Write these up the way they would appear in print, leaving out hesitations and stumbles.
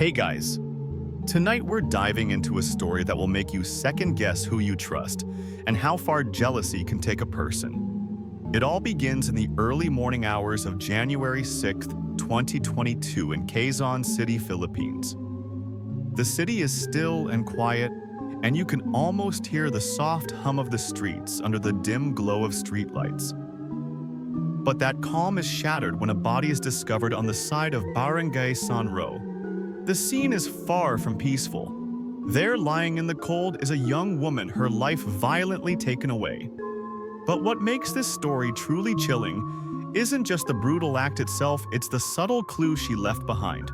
Hey guys, tonight we're diving into a story that will make you second guess who you trust and how far jealousy can take a person. It all begins in the early morning hours of January 6th, 2022 in Quezon City, Philippines. The city is still and quiet, and you can almost hear the soft hum of the streets under the dim glow of streetlights. But that calm is shattered when a body is discovered on the side of Barangay Sanro. The scene is far from peaceful. There, lying in the cold, is a young woman, her life violently taken away. But what makes this story truly chilling isn't just the brutal act itself, it's the subtle clue she left behind.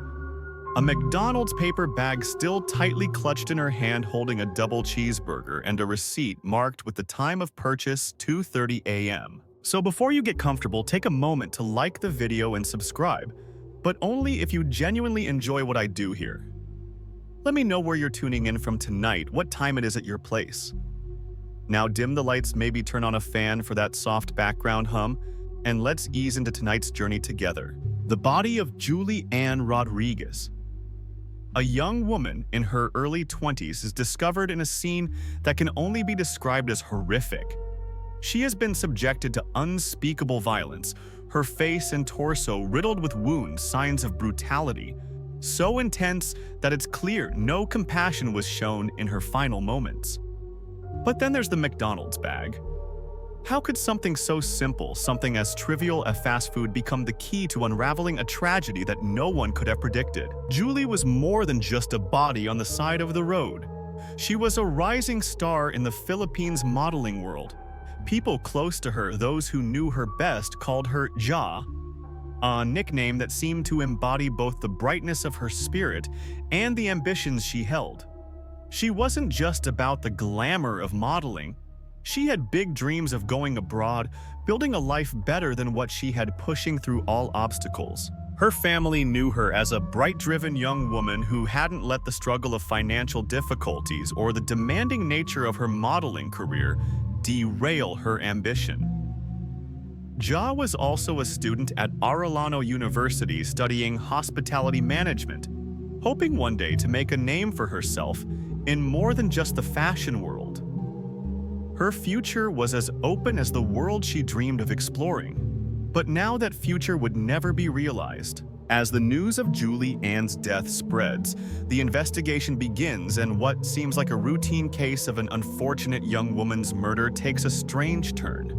A McDonald's paper bag still tightly clutched in her hand, holding a double cheeseburger and a receipt marked with the time of purchase 2:30 a.m. So before you get comfortable, take a moment to like the video and subscribe, but only if you genuinely enjoy what I do here. Let me know where you're tuning in from tonight, what time it is at your place. Now dim the lights, maybe turn on a fan for that soft background hum, and let's ease into tonight's journey together. The body of Julie Ann Rodriguez. A young woman in her early 20s is discovered in a scene that can only be described as horrific. She has been subjected to unspeakable violence, her face and torso riddled with wounds, signs of brutality, so intense that it's clear no compassion was shown in her final moments. But then there's the McDonald's bag. How could something so simple, something as trivial as fast food, become the key to unraveling a tragedy that no one could have predicted? Julie was more than just a body on the side of the road. She was a rising star in the Philippines modeling world. People close to her, those who knew her best, called her Ja, a nickname that seemed to embody both the brightness of her spirit and the ambitions she held. She wasn't just about the glamour of modeling. She had big dreams of going abroad, building a life better than what she had, pushing through all obstacles. Her family knew her as a bright-driven young woman who hadn't let the struggle of financial difficulties or the demanding nature of her modeling career derail her ambition. Ja was also a student at Arellano University studying hospitality management, hoping one day to make a name for herself in more than just the fashion world. Her future was as open as the world she dreamed of exploring. But now that future would never be realized. As the news of Julie Ann's death spreads, the investigation begins, and what seems like a routine case of an unfortunate young woman's murder takes a strange turn.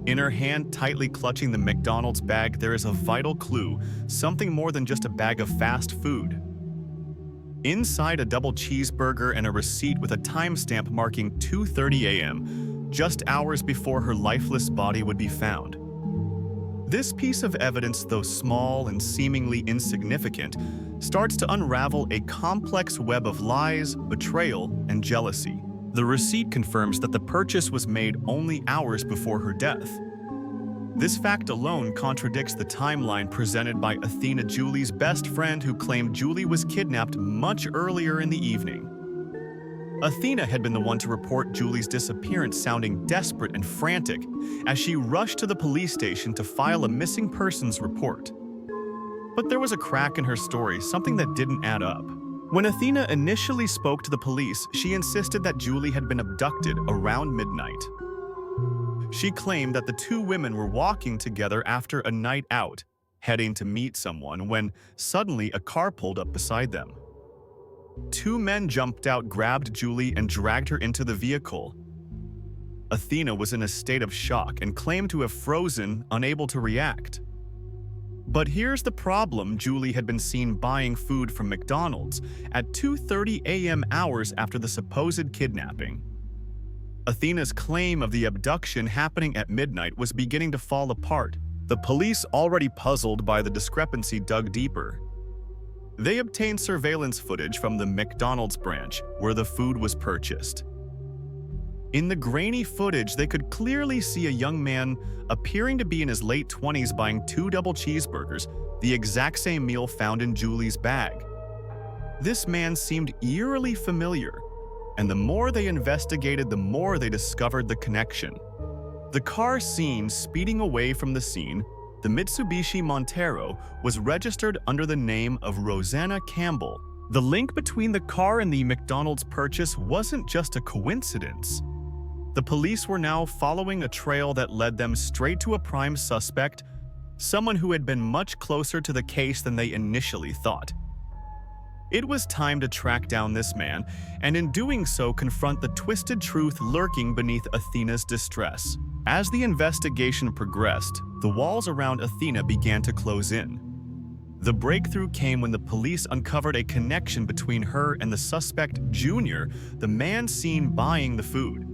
In her hand, tightly clutching the McDonald's bag, there is a vital clue, something more than just a bag of fast food. Inside, a double cheeseburger and a receipt with a timestamp marking 2:30 a.m., just hours before her lifeless body would be found. This piece of evidence, though small and seemingly insignificant, starts to unravel a complex web of lies, betrayal, and jealousy. The receipt confirms that the purchase was made only hours before her death. This fact alone contradicts the timeline presented by Athena, Julie's best friend, who claimed Julie was kidnapped much earlier in the evening. Athena had been the one to report Julie's disappearance, sounding desperate and frantic as she rushed to the police station to file a missing persons report. But there was a crack in her story, something that didn't add up. When Athena initially spoke to the police, she insisted that Julie had been abducted around midnight. She claimed that the two women were walking together after a night out, heading to meet someone, when suddenly a car pulled up beside them. Two men jumped out, grabbed Julie, and dragged her into the vehicle. Athena was in a state of shock and claimed to have frozen, unable to react. But here's the problem: Julie had been seen buying food from McDonald's at 2:30 a.m., hours after the supposed kidnapping. Athena's claim of the abduction happening at midnight was beginning to fall apart. The police, already puzzled by the discrepancy, dug deeper. They obtained surveillance footage from the McDonald's branch where the food was purchased. In the grainy footage, they could clearly see a young man appearing to be in his late 20s buying two double cheeseburgers, the exact same meal found in Julie's bag. This man seemed eerily familiar, and the more they investigated, the more they discovered the connection. The car seen speeding away from the scene the Mitsubishi Montero was registered under the name of Rosanna Campbell. The link between the car and the McDonald's purchase wasn't just a coincidence. The police were now following a trail that led them straight to a prime suspect, someone who had been much closer to the case than they initially thought. It was time to track down this man, and in doing so confront the twisted truth lurking beneath Athena's distress. As the investigation progressed, the walls around Athena began to close in. The breakthrough came when the police uncovered a connection between her and the suspect Junior, the man seen buying the food.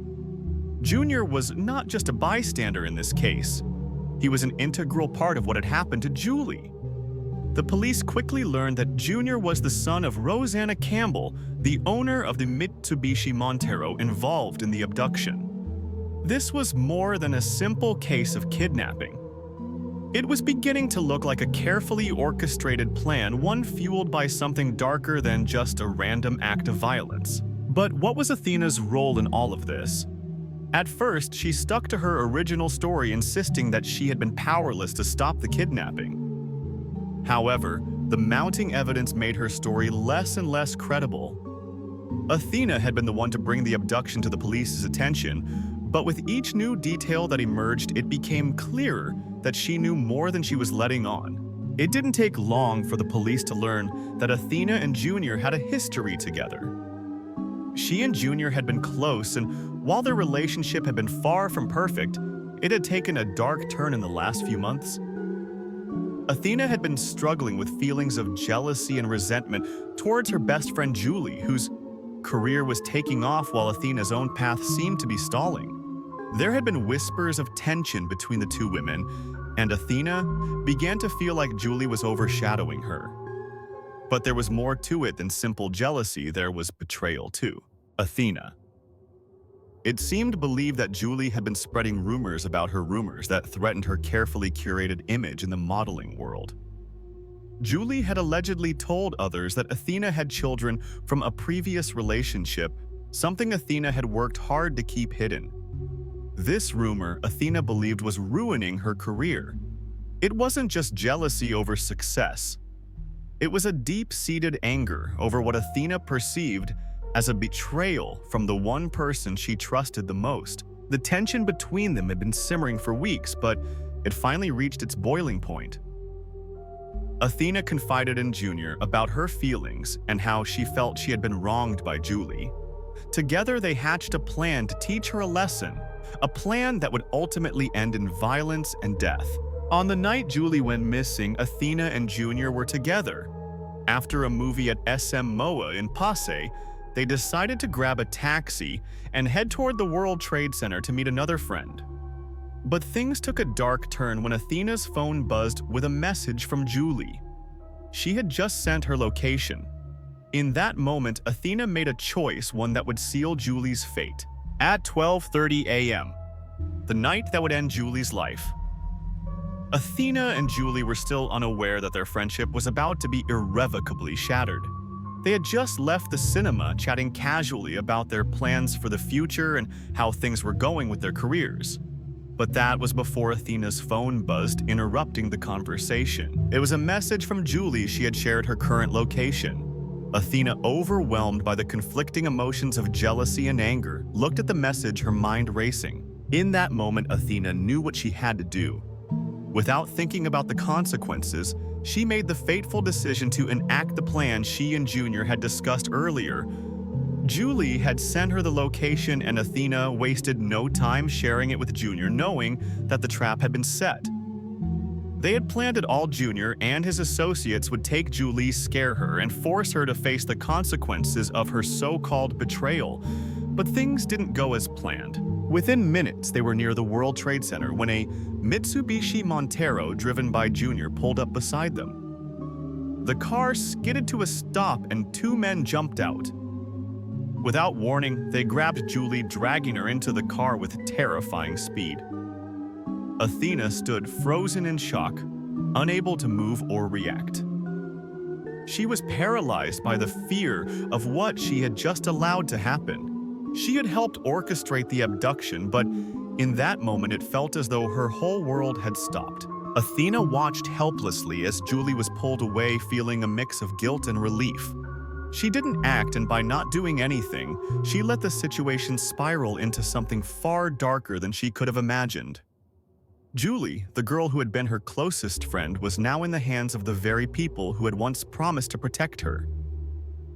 Junior was not just a bystander in this case. He was an integral part of what had happened to Julie. The police quickly learned that Junior was the son of Rosanna Campbell, the owner of the Mitsubishi Montero involved in the abduction. This was more than a simple case of kidnapping. It was beginning to look like a carefully orchestrated plan, one fueled by something darker than just a random act of violence. But what was Athena's role in all of this? At first, she stuck to her original story, insisting that she had been powerless to stop the kidnapping. However, the mounting evidence made her story less and less credible. Athena had been the one to bring the abduction to the police's attention, but with each new detail that emerged, it became clearer that she knew more than she was letting on. It didn't take long for the police to learn that Athena and Junior had a history together. She and Junior had been close, and while their relationship had been far from perfect, it had taken a dark turn in the last few months. Athena had been struggling with feelings of jealousy and resentment towards her best friend Julie, whose career was taking off while Athena's own path seemed to be stalling. There had been whispers of tension between the two women, and Athena began to feel like Julie was overshadowing her. But there was more to it than simple jealousy. There was betrayal too. Athena. It seemed believed that Julie had been spreading rumors about her rumors that threatened her carefully curated image in the modeling world. Julie had allegedly told others that Athena had children from a previous relationship, something Athena had worked hard to keep hidden. This rumor Athena believed was ruining her career. It wasn't just jealousy over success. It was a deep-seated anger over what Athena perceived as a betrayal from the one person she trusted the most. The tension between them had been simmering for weeks, but it finally reached its boiling point. Athena confided in Junior about her feelings and how she felt she had been wronged by Julie. Together, they hatched a plan to teach her a lesson, a plan that would ultimately end in violence and death. On the night Julie went missing, Athena and Junior were together. After a movie at SM MOA in Pasay, they decided to grab a taxi and head toward the World Trade Center to meet another friend. But things took a dark turn when Athena's phone buzzed with a message from Julie. She had just sent her location. In that moment, Athena made a choice, one that would seal Julie's fate. At 12:30 a.m., the night that would end Julie's life, Athena and Julie were still unaware that their friendship was about to be irrevocably shattered. They had just left the cinema chatting casually about their plans for the future and how things were going with their careers. But that was before Athena's phone buzzed, interrupting the conversation. It was a message from Julie. She had shared her current location. Athena, overwhelmed by the conflicting emotions of jealousy and anger, looked at the message, her mind racing. In that moment, Athena knew what she had to do. Without thinking about the consequences, she made the fateful decision to enact the plan she and Junior had discussed earlier. Julie had sent her the location, and Athena wasted no time sharing it with Junior, knowing that the trap had been set. They had planned it all. Junior and his associates would take Julie, scare her, and force her to face the consequences of her so-called betrayal. But things didn't go as planned. Within minutes, they were near the World Trade Center when a Mitsubishi Montero driven by Junior pulled up beside them. The car skidded to a stop and two men jumped out. Without warning, they grabbed Julie, dragging her into the car with terrifying speed. Athena stood frozen in shock, unable to move or react. She was paralyzed by the fear of what she had just allowed to happen. She had helped orchestrate the abduction, but in that moment it felt as though her whole world had stopped. Athena watched helplessly as Julie was pulled away, feeling a mix of guilt and relief. She didn't act, and by not doing anything, she let the situation spiral into something far darker than she could have imagined. Julie, the girl who had been her closest friend, was now in the hands of the very people who had once promised to protect her.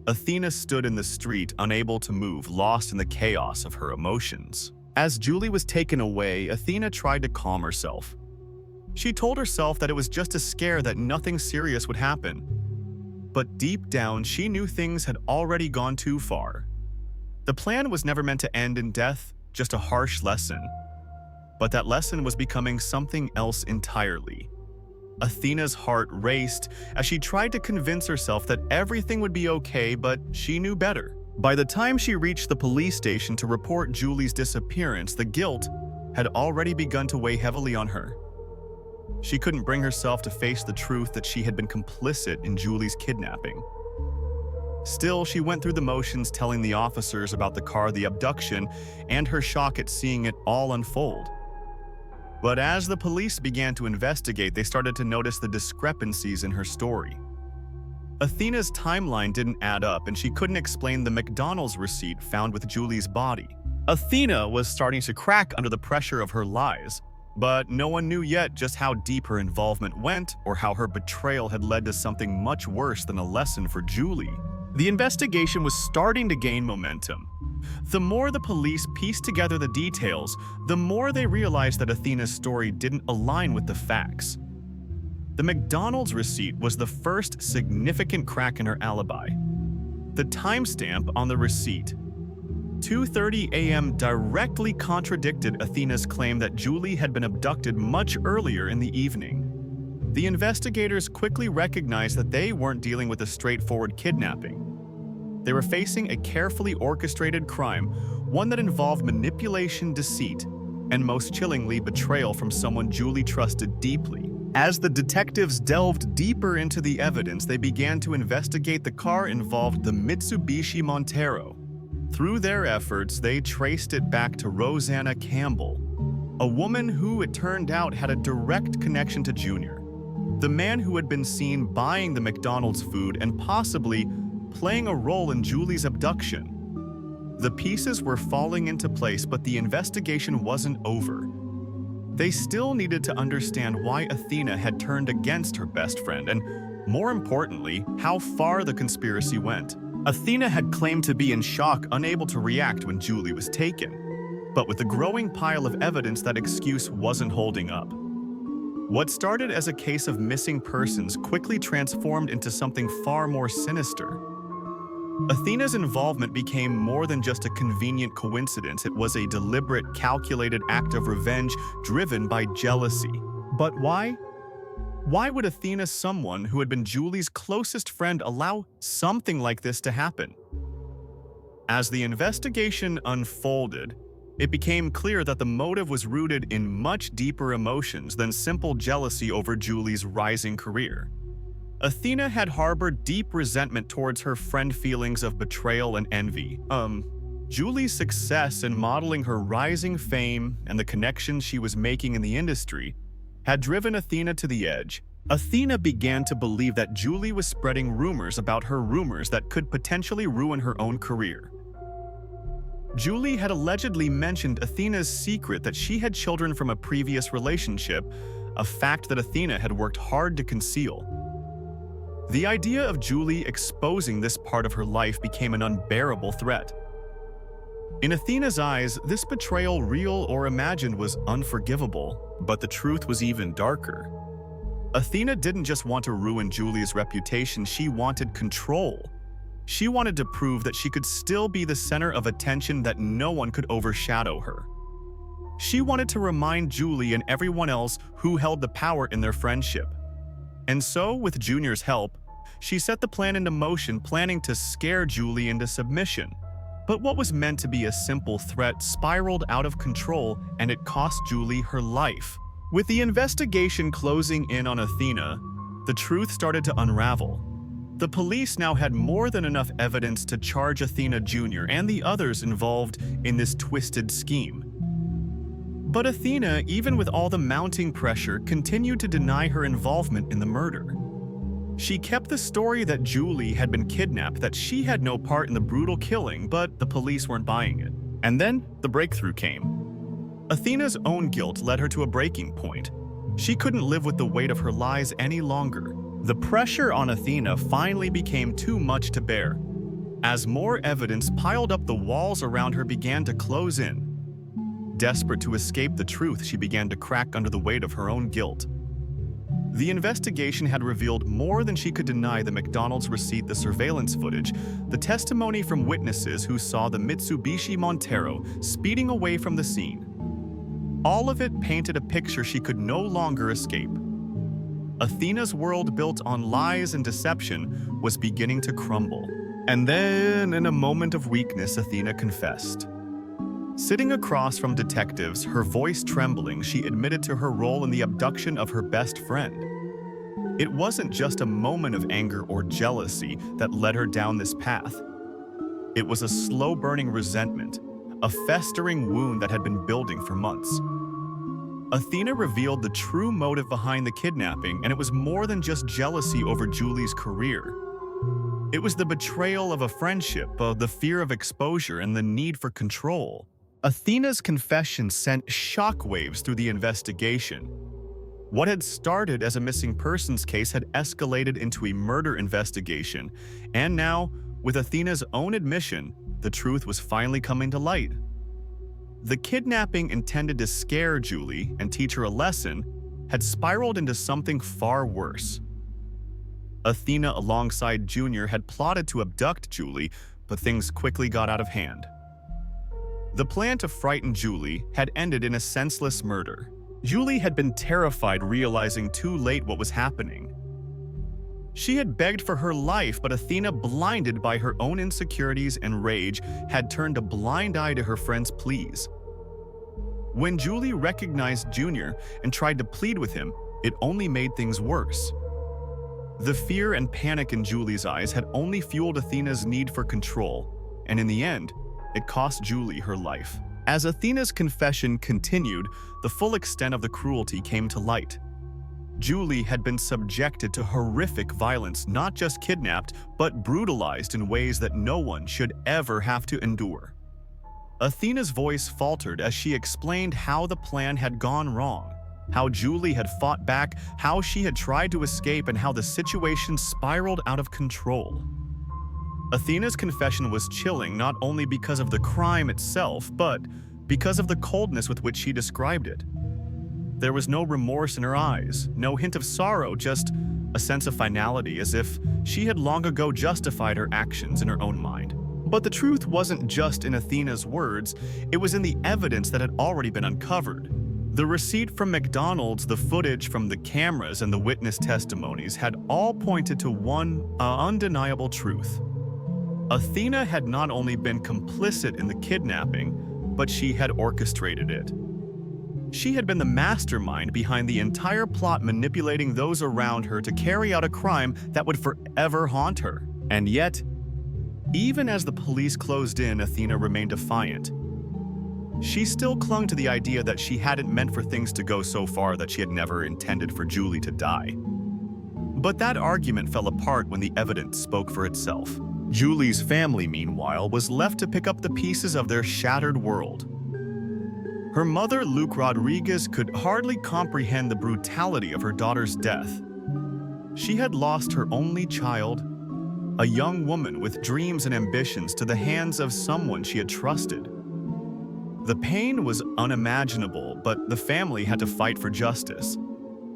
Athena stood in the street, unable to move, lost in the chaos of her emotions. As Julie was taken away, Athena tried to calm herself. She told herself that it was just a scare, that nothing serious would happen. But deep down, she knew things had already gone too far. The plan was never meant to end in death, just a harsh lesson. But that lesson was becoming something else entirely. Athena's heart raced as she tried to convince herself that everything would be okay, but she knew better. By the time she reached the police station to report Julie's disappearance, the guilt had already begun to weigh heavily on her. She couldn't bring herself to face the truth that she had been complicit in Julie's kidnapping. Still, she went through the motions, telling the officers about the car, the abduction, and her shock at seeing it all unfold. But as the police began to investigate, they started to notice the discrepancies in her story. Athena's timeline didn't add up, and she couldn't explain the McDonald's receipt found with Julie's body. Athena was starting to crack under the pressure of her lies, but no one knew yet just how deep her involvement went or how her betrayal had led to something much worse than a lesson for Julie. The investigation was starting to gain momentum. The more the police pieced together the details, the more they realized that Athena's story didn't align with the facts. The McDonald's receipt was the first significant crack in her alibi. The timestamp on the receipt, 2:30 a.m., directly contradicted Athena's claim that Julie had been abducted much earlier in the evening. The investigators quickly recognized that they weren't dealing with a straightforward kidnapping. They were facing a carefully orchestrated crime, one that involved manipulation, deceit, and most chillingly, betrayal from someone Julie trusted deeply. As the detectives delved deeper into the evidence, they began to investigate the car involved, the Mitsubishi Montero. Through their efforts, they traced it back to Rosanna Campbell, a woman who, it turned out, had a direct connection to Junior, the man who had been seen buying the McDonald's food and possibly playing a role in Julie's abduction. The pieces were falling into place, but the investigation wasn't over. They still needed to understand why Athena had turned against her best friend and, more importantly, how far the conspiracy went. Athena had claimed to be in shock, unable to react when Julie was taken. But with the growing pile of evidence, that excuse wasn't holding up. What started as a case of missing persons quickly transformed into something far more sinister. Athena's involvement became more than just a convenient coincidence. It was a deliberate, calculated act of revenge driven by jealousy. But why? Why would Athena, someone who had been Julie's closest friend, allow something like this to happen? As the investigation unfolded, it became clear that the motive was rooted in much deeper emotions than simple jealousy over Julie's rising career. Athena had harbored deep resentment towards her friend, feelings of betrayal and envy. Julie's success in modeling her rising fame and the connections she was making in the industry had driven Athena to the edge. Athena began to believe that Julie was spreading rumors about her rumors that could potentially ruin her own career. Julie had allegedly mentioned Athena's secret that she had children from a previous relationship, a fact that Athena had worked hard to conceal. The idea of Julie exposing this part of her life became an unbearable threat. In Athena's eyes, this betrayal, real or imagined, was unforgivable, but the truth was even darker. Athena didn't just want to ruin Julie's reputation, she wanted control. She wanted to prove that she could still be the center of attention, that no one could overshadow her. She wanted to remind Julie and everyone else who held the power in their friendship. And so, with Junior's help, she set the plan into motion, planning to scare Julie into submission. But what was meant to be a simple threat spiraled out of control, and it cost Julie her life. With the investigation closing in on Athena, the truth started to unravel. The police now had more than enough evidence to charge Athena Jr. and the others involved in this twisted scheme. But Athena, even with all the mounting pressure, continued to deny her involvement in the murder. She kept the story that Julie had been kidnapped, that she had no part in the brutal killing, but the police weren't buying it. And then the breakthrough came. Athena's own guilt led her to a breaking point. She couldn't live with the weight of her lies any longer. The pressure on Athena finally became too much to bear. As more evidence piled up, the walls around her began to close in. Desperate to escape the truth, she began to crack under the weight of her own guilt. The investigation had revealed more than she could deny: the McDonald's receipt, the surveillance footage, the testimony from witnesses who saw the Mitsubishi Montero speeding away from the scene. All of it painted a picture she could no longer escape. Athena's world, built on lies and deception, was beginning to crumble. And then, in a moment of weakness, Athena confessed. Sitting across from detectives, her voice trembling, she admitted to her role in the abduction of her best friend. It wasn't just a moment of anger or jealousy that led her down this path. It was a slow-burning resentment, a festering wound that had been building for months. Athena revealed the true motive behind the kidnapping, and it was more than just jealousy over Julie's career. It was the betrayal of a friendship, the fear of exposure, and the need for control. Athena's confession sent shockwaves through the investigation. What had started as a missing persons case had escalated into a murder investigation, and now, with Athena's own admission, the truth was finally coming to light. The kidnapping, intended to scare Julie and teach her a lesson, had spiraled into something far worse. Athena, alongside Junior, had plotted to abduct Julie, but things quickly got out of hand. The plan to frighten Julie had ended in a senseless murder. Julie had been terrified, realizing too late what was happening. She had begged for her life, but Athena, blinded by her own insecurities and rage, had turned a blind eye to her friend's pleas. When Julie recognized Junior and tried to plead with him, it only made things worse. The fear and panic in Julie's eyes had only fueled Athena's need for control, and in the end, it cost Julie her life. As Athena's confession continued, the full extent of the cruelty came to light. Julie had been subjected to horrific violence, not just kidnapped, but brutalized in ways that no one should ever have to endure. Athena's voice faltered as she explained how the plan had gone wrong, how Julie had fought back, how she had tried to escape, and how the situation spiraled out of control. Athena's confession was chilling, not only because of the crime itself, but because of the coldness with which she described it. There was no remorse in her eyes, no hint of sorrow, just a sense of finality, as if she had long ago justified her actions in her own mind. But the truth wasn't just in Athena's words, it was in the evidence that had already been uncovered. The receipt from McDonald's, the footage from the cameras, and the witness testimonies had all pointed to one undeniable truth. Athena had not only been complicit in the kidnapping, but she had orchestrated it. She had been the mastermind behind the entire plot, manipulating those around her to carry out a crime that would forever haunt her. And yet, even as the police closed in, Athena remained defiant. She still clung to the idea that she hadn't meant for things to go so far, that she had never intended for Julie to die. But that argument fell apart when the evidence spoke for itself. Julie's family, meanwhile, was left to pick up the pieces of their shattered world. Her mother, Luke Rodriguez, could hardly comprehend the brutality of her daughter's death. She had lost her only child, a young woman with dreams and ambitions, to the hands of someone she had trusted. The pain was unimaginable, but the family had to fight for justice.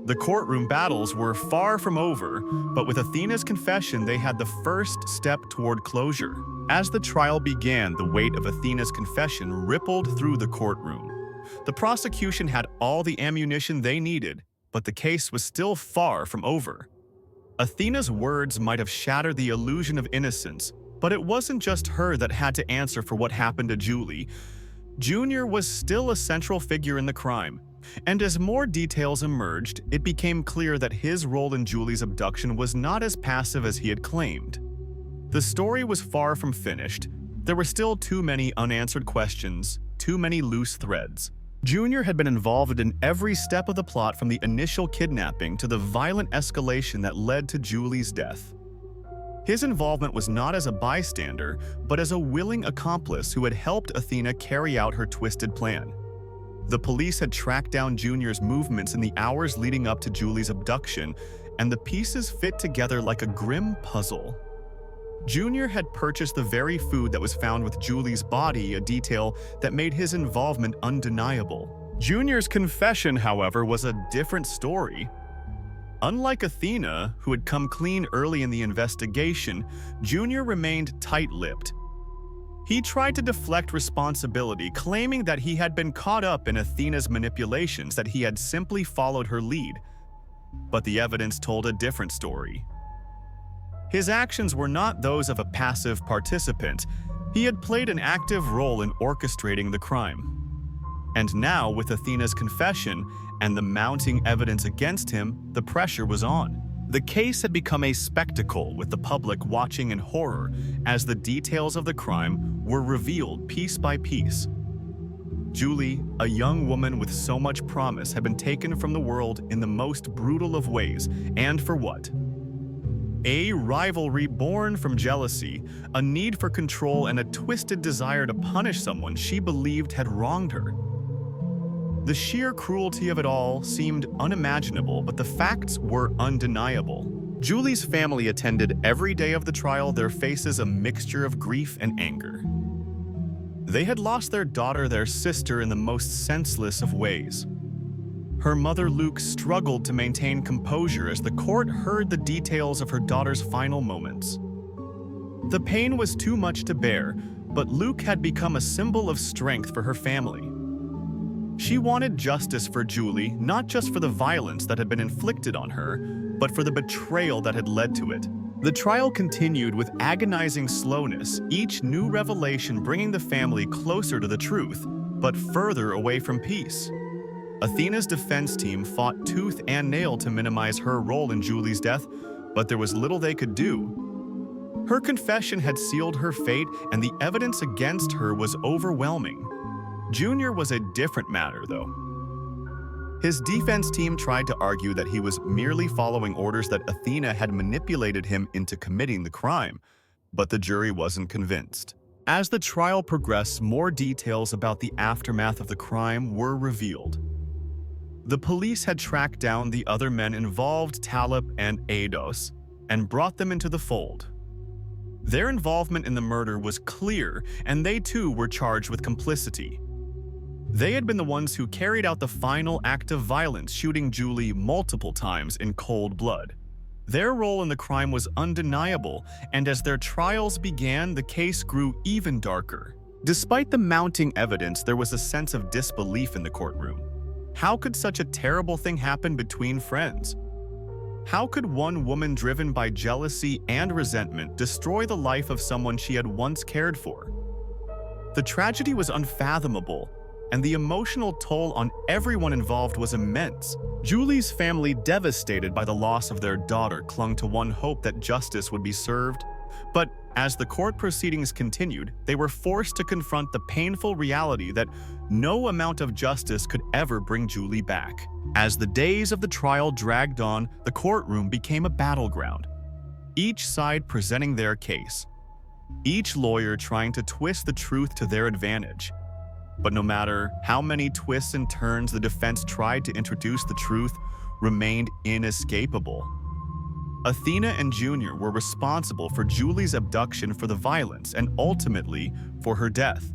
The courtroom battles were far from over, but with Athena's confession, they had the first step toward closure. As the trial began, the weight of Athena's confession rippled through the courtroom. The prosecution had all the ammunition they needed, but the case was still far from over. Athena's words might have shattered the illusion of innocence, but it wasn't just her that had to answer for what happened to Julie. Junior was still a central figure in the crime, and as more details emerged, it became clear that his role in Julie's abduction was not as passive as he had claimed. The story was far from finished. There were still too many unanswered questions, too many loose threads. Junior had been involved in every step of the plot, from the initial kidnapping to the violent escalation that led to Julie's death. His involvement was not as a bystander, but as a willing accomplice who had helped Athena carry out her twisted plan. The police had tracked down Junior's movements in the hours leading up to Julie's abduction, and the pieces fit together like a grim puzzle. Junior had purchased the very food that was found with Julie's body, a detail that made his involvement undeniable. Junior's confession, however, was a different story. Unlike Athena, who had come clean early in the investigation, Junior remained tight-lipped. He tried to deflect responsibility, claiming that he had been caught up in Athena's manipulations, that he had simply followed her lead. But the evidence told a different story. His actions were not those of a passive participant. He had played an active role in orchestrating the crime. And now, with Athena's confession and the mounting evidence against him, the pressure was on. The case had become a spectacle, with the public watching in horror as the details of the crime were revealed piece by piece. Julie, a young woman with so much promise, had been taken from the world in the most brutal of ways, and for what? A rivalry born from jealousy, a need for control, and a twisted desire to punish someone she believed had wronged her. The sheer cruelty of it all seemed unimaginable, but the facts were undeniable. Julie's family attended every day of the trial, their faces a mixture of grief and anger. They had lost their daughter, their sister, in the most senseless of ways. Her mother, Luke, struggled to maintain composure as the court heard the details of her daughter's final moments. The pain was too much to bear, but Luke had become a symbol of strength for her family. She wanted justice for Julie, not just for the violence that had been inflicted on her, but for the betrayal that had led to it. The trial continued with agonizing slowness, each new revelation bringing the family closer to the truth, but further away from peace. Athena's defense team fought tooth and nail to minimize her role in Julie's death, but there was little they could do. Her confession had sealed her fate, and the evidence against her was overwhelming. Junior was a different matter, though. His defense team tried to argue that he was merely following orders, that Athena had manipulated him into committing the crime, but the jury wasn't convinced. As the trial progressed, more details about the aftermath of the crime were revealed. The police had tracked down the other men involved, Talib and Eidos, and brought them into the fold. Their involvement in the murder was clear, and they too were charged with complicity. They had been the ones who carried out the final act of violence, shooting Julie multiple times in cold blood. Their role in the crime was undeniable, and as their trials began, the case grew even darker. Despite the mounting evidence, there was a sense of disbelief in the courtroom. How could such a terrible thing happen between friends? How could one woman driven by jealousy and resentment destroy the life of someone she had once cared for? The tragedy was unfathomable, and the emotional toll on everyone involved was immense. Julie's family, devastated by the loss of their daughter, clung to one hope: that justice would be served. But as the court proceedings continued, they were forced to confront the painful reality that no amount of justice could ever bring Julie back. As the days of the trial dragged on, the courtroom became a battleground, each side presenting their case, each lawyer trying to twist the truth to their advantage. But no matter how many twists and turns the defense tried to introduce, the truth remained inescapable. Athena and Junior were responsible for Julie's abduction, for the violence, and ultimately for her death.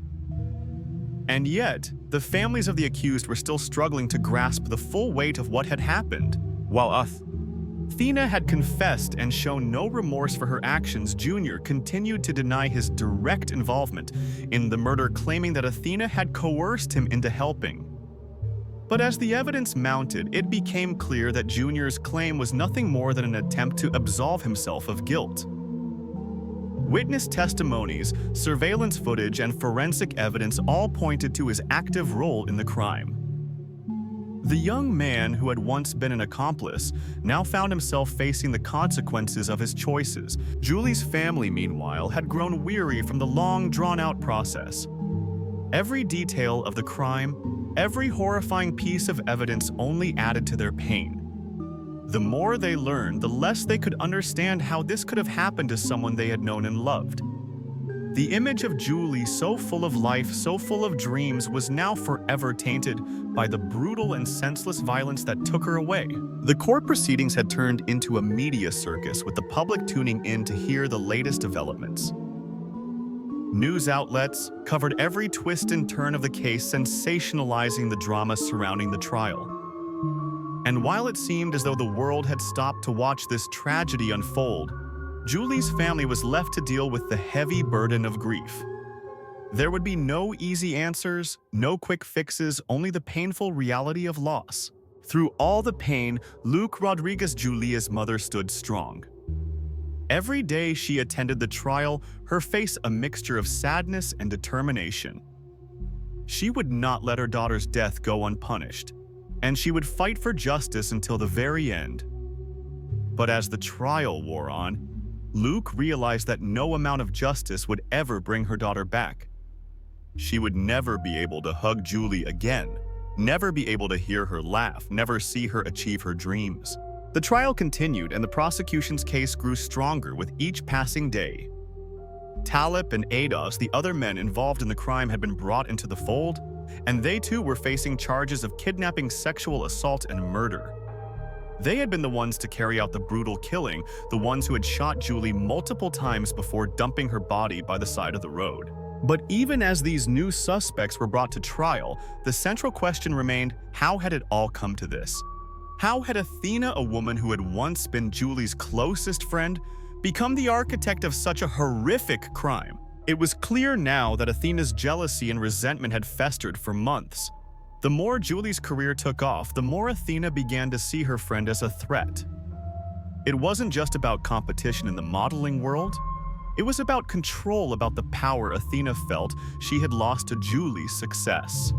And yet, the families of the accused were still struggling to grasp the full weight of what had happened. While Athena had confessed and shown no remorse for her actions, Junior continued to deny his direct involvement in the murder, claiming that Athena had coerced him into helping. But as the evidence mounted, it became clear that Junior's claim was nothing more than an attempt to absolve himself of guilt. Witness testimonies, surveillance footage, and forensic evidence all pointed to his active role in the crime. The young man, who had once been an accomplice, now found himself facing the consequences of his choices. Julie's family, meanwhile, had grown weary from the long, drawn-out process. Every detail of the crime Every horrifying piece of evidence only added to their pain. The more they learned, the less they could understand how this could have happened to someone they had known and loved. The image of Julie, so full of life, so full of dreams, was now forever tainted by the brutal and senseless violence that took her away. The court proceedings had turned into a media circus, with the public tuning in to hear the latest developments. News outlets covered every twist and turn of the case, sensationalizing the drama surrounding the trial. And while it seemed as though the world had stopped to watch this tragedy unfold, Julie's family was left to deal with the heavy burden of grief. There would be no easy answers, no quick fixes, only the painful reality of loss. Through all the pain, Luke Rodriguez, Julia's mother, stood strong. Every day she attended the trial, her face a mixture of sadness and determination. She would not let her daughter's death go unpunished, and she would fight for justice until the very end. But as the trial wore on, Luke realized that no amount of justice would ever bring her daughter back. She would never be able to hug Julie again, never be able to hear her laugh, never see her achieve her dreams. The trial continued, and the prosecution's case grew stronger with each passing day. Talip and Ados, the other men involved in the crime, had been brought into the fold, and they too were facing charges of kidnapping, sexual assault, and murder. They had been the ones to carry out the brutal killing, the ones who had shot Julie multiple times before dumping her body by the side of the road. But even as these new suspects were brought to trial, the central question remained: how had it all come to this? How had Athena, a woman who had once been Julie's closest friend, become the architect of such a horrific crime? It was clear now that Athena's jealousy and resentment had festered for months. The more Julie's career took off, the more Athena began to see her friend as a threat. It wasn't just about competition in the modeling world. It was about control, about the power Athena felt she had lost to Julie's success.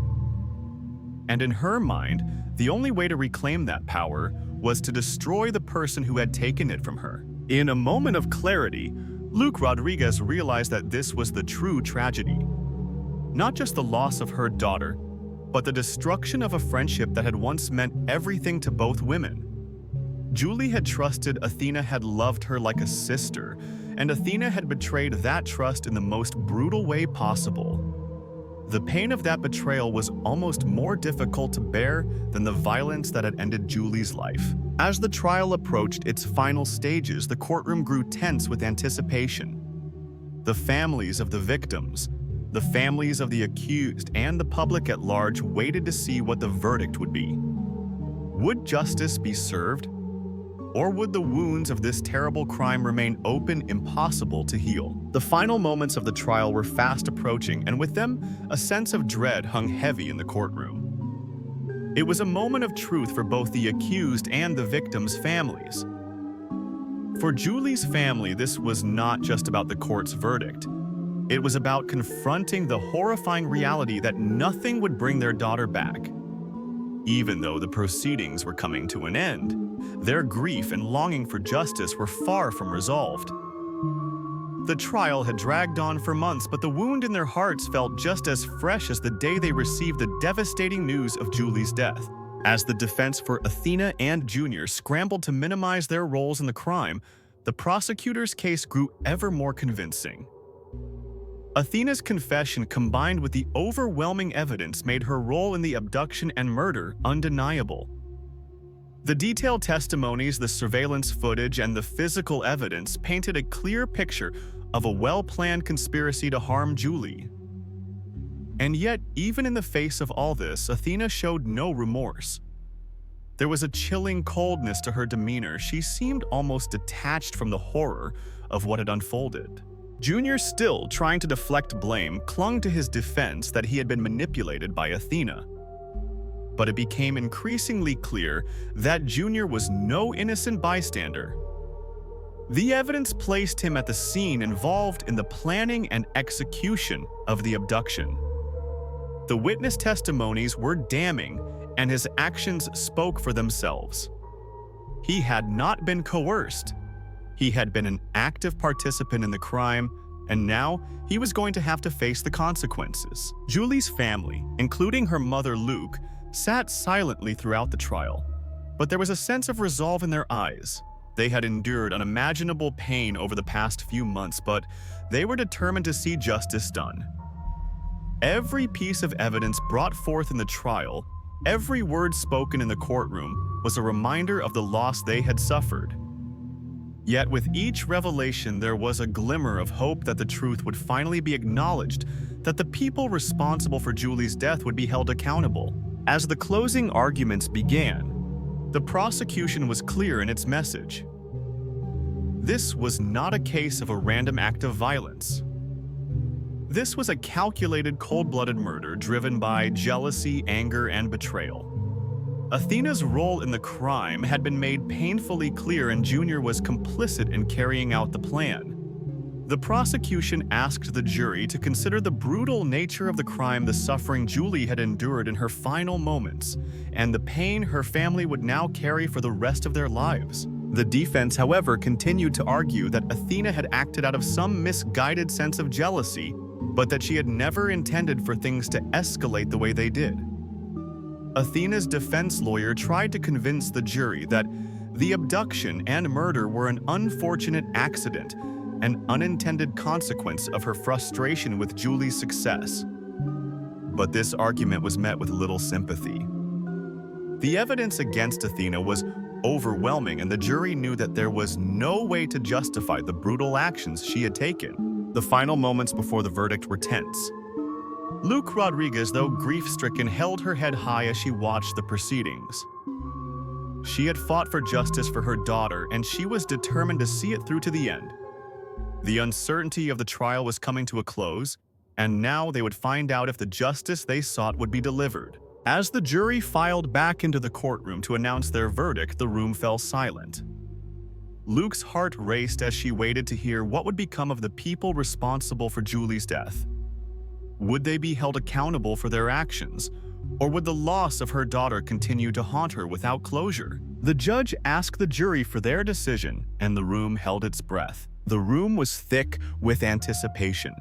And in her mind, the only way to reclaim that power was to destroy the person who had taken it from her. In a moment of clarity, Luke Rodriguez realized that this was the true tragedy. Not just the loss of her daughter, but the destruction of a friendship that had once meant everything to both women. Julie had trusted Athena, had loved her like a sister, and Athena had betrayed that trust in the most brutal way possible. The pain of that betrayal was almost more difficult to bear than the violence that had ended Julie's life. As the trial approached its final stages, the courtroom grew tense with anticipation. The families of the victims, the families of the accused, and the public at large waited to see what the verdict would be. Would justice be served? Or would the wounds of this terrible crime remain open, impossible to heal? The final moments of the trial were fast approaching, and with them, a sense of dread hung heavy in the courtroom. It was a moment of truth for both the accused and the victims' families. For Julie's family, this was not just about the court's verdict. It was about confronting the horrifying reality that nothing would bring their daughter back. Even though the proceedings were coming to an end, their grief and longing for justice were far from resolved. The trial had dragged on for months, but the wound in their hearts felt just as fresh as the day they received the devastating news of Julie's death. As the defense for Athena and Junior scrambled to minimize their roles in the crime, the prosecutor's case grew ever more convincing. Athena's confession, combined with the overwhelming evidence, made her role in the abduction and murder undeniable. The detailed testimonies, the surveillance footage, and the physical evidence painted a clear picture of a well-planned conspiracy to harm Julie. And yet, even in the face of all this, Athena showed no remorse. There was a chilling coldness to her demeanor. She seemed almost detached from the horror of what had unfolded. Junior, still trying to deflect blame, clung to his defense that he had been manipulated by Athena. But it became increasingly clear that Junior was no innocent bystander. The evidence placed him at the scene, involved in the planning and execution of the abduction. The witness testimonies were damning, and his actions spoke for themselves. He had not been coerced. He had been an active participant in the crime, and now he was going to have to face the consequences. Julie's family, including her mother Luke, sat silently throughout the trial, but there was a sense of resolve in their eyes. They had endured unimaginable pain over the past few months, but they were determined to see justice done. Every piece of evidence brought forth in the trial, every word spoken in the courtroom, was a reminder of the loss they had suffered. Yet with each revelation there was a glimmer of hope that the truth would finally be acknowledged, that the people responsible for Julie's death would be held accountable. As the closing arguments began, the prosecution was clear in its message. This was not a case of a random act of violence. This was a calculated, cold-blooded murder driven by jealousy, anger, and betrayal. Athena's role in the crime had been made painfully clear, and Junior was complicit in carrying out the plan. The prosecution asked the jury to consider the brutal nature of the crime, the suffering Julie had endured in her final moments, and the pain her family would now carry for the rest of their lives. The defense, however, continued to argue that Athena had acted out of some misguided sense of jealousy, but that she had never intended for things to escalate the way they did. Athena's defense lawyer tried to convince the jury that the abduction and murder were an unfortunate accident, an unintended consequence of her frustration with Julie's success. But this argument was met with little sympathy. The evidence against Athena was overwhelming, and the jury knew that there was no way to justify the brutal actions she had taken. The final moments before the verdict were tense. Luke Rodriguez, though grief-stricken, held her head high as she watched the proceedings. She had fought for justice for her daughter, and she was determined to see it through to the end. The uncertainty of the trial was coming to a close, and now they would find out if the justice they sought would be delivered. As the jury filed back into the courtroom to announce their verdict, the room fell silent. Luke's heart raced as she waited to hear what would become of the people responsible for Julie's death. Would they be held accountable for their actions, or would the loss of her daughter continue to haunt her without closure? The judge asked the jury for their decision, and the room held its breath. The room was thick with anticipation.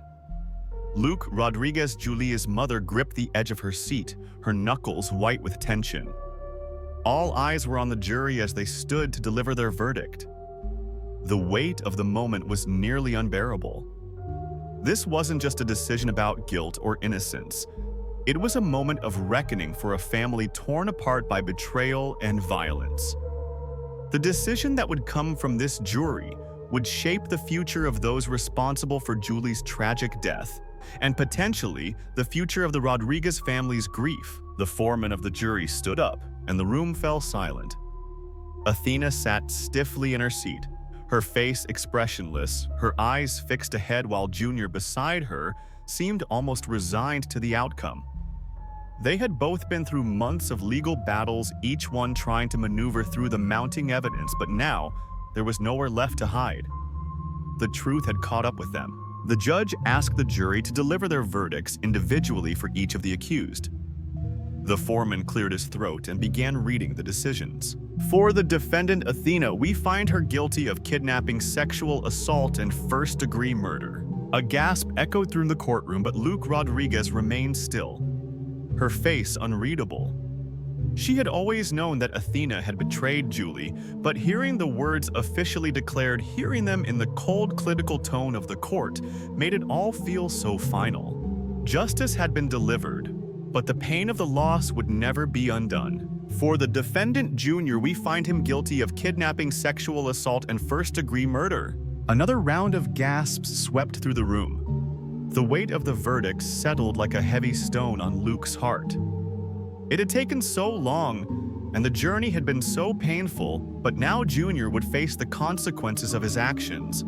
Luke Rodriguez, Julie's mother, gripped the edge of her seat, her knuckles white with tension. All eyes were on the jury as they stood to deliver their verdict. The weight of the moment was nearly unbearable. This wasn't just a decision about guilt or innocence. It was a moment of reckoning for a family torn apart by betrayal and violence. The decision that would come from this jury would shape the future of those responsible for Julie's tragic death, and potentially the future of the Rodriguez family's grief. The foreman of the jury stood up, and the room fell silent. Athena sat stiffly in her seat, her face expressionless, her eyes fixed ahead, while Junior beside her seemed almost resigned to the outcome. They had both been through months of legal battles, each one trying to maneuver through the mounting evidence, but now there was nowhere left to hide. The truth had caught up with them. The judge asked the jury to deliver their verdicts individually for each of the accused. The foreman cleared his throat and began reading the decisions. For the defendant Athena, we find her guilty of kidnapping, sexual assault, and first-degree murder. A gasp echoed through the courtroom, but Luke Rodriguez remained still, her face unreadable. She had always known that Athena had betrayed Julie, but hearing the words officially declared, hearing them in the cold, clinical tone of the court, made it all feel so final. Justice had been delivered, but the pain of the loss would never be undone. For the defendant Junior, we find him guilty of kidnapping, sexual assault, and first-degree murder. Another round of gasps swept through the room. The weight of the verdict settled like a heavy stone on Luke's heart. It had taken so long, and the journey had been so painful, but now Junior would face the consequences of his actions.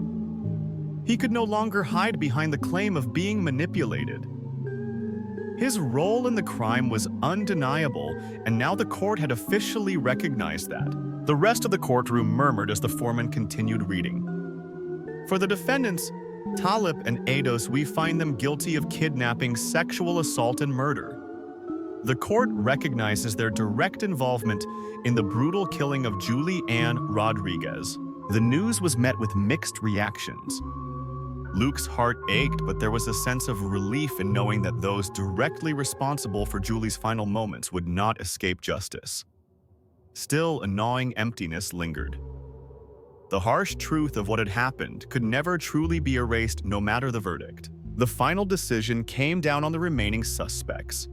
He could no longer hide behind the claim of being manipulated. His role in the crime was undeniable, and now the court had officially recognized that. The rest of the courtroom murmured as the foreman continued reading. For the defendants, Talib and Eidos, we find them guilty of kidnapping, sexual assault, and murder. The court recognizes their direct involvement in the brutal killing of Julie Ann Rodriguez. The news was met with mixed reactions. Luke's heart ached, but there was a sense of relief in knowing that those directly responsible for Julie's final moments would not escape justice. Still, a gnawing emptiness lingered. The harsh truth of what had happened could never truly be erased, no matter the verdict. The final decision came down on the remaining suspects.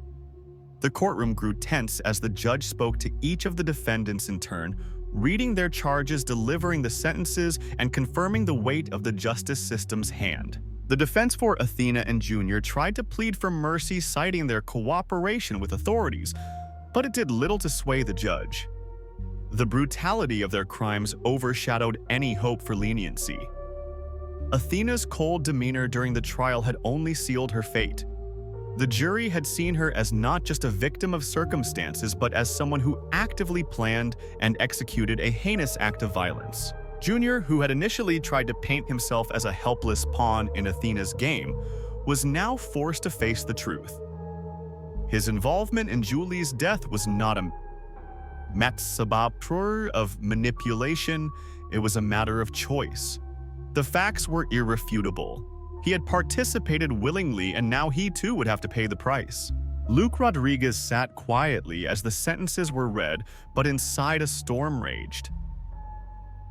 The courtroom grew tense as the judge spoke to each of the defendants in turn, reading their charges, delivering the sentences, and confirming the weight of the justice system's hand. The defense for Athena and Junior tried to plead for mercy, citing their cooperation with authorities, but it did little to sway the judge. The brutality of their crimes overshadowed any hope for leniency. Athena's cold demeanor during the trial had only sealed her fate. The jury had seen her as not just a victim of circumstances, but as someone who actively planned and executed a heinous act of violence. Junior, who had initially tried to paint himself as a helpless pawn in Athena's game, was now forced to face the truth. His involvement in Julie's death was not a matter of manipulation, it was a matter of choice. The facts were irrefutable. He had participated willingly, and now he too would have to pay the price. Luke Rodriguez sat quietly as the sentences were read, but inside a storm raged.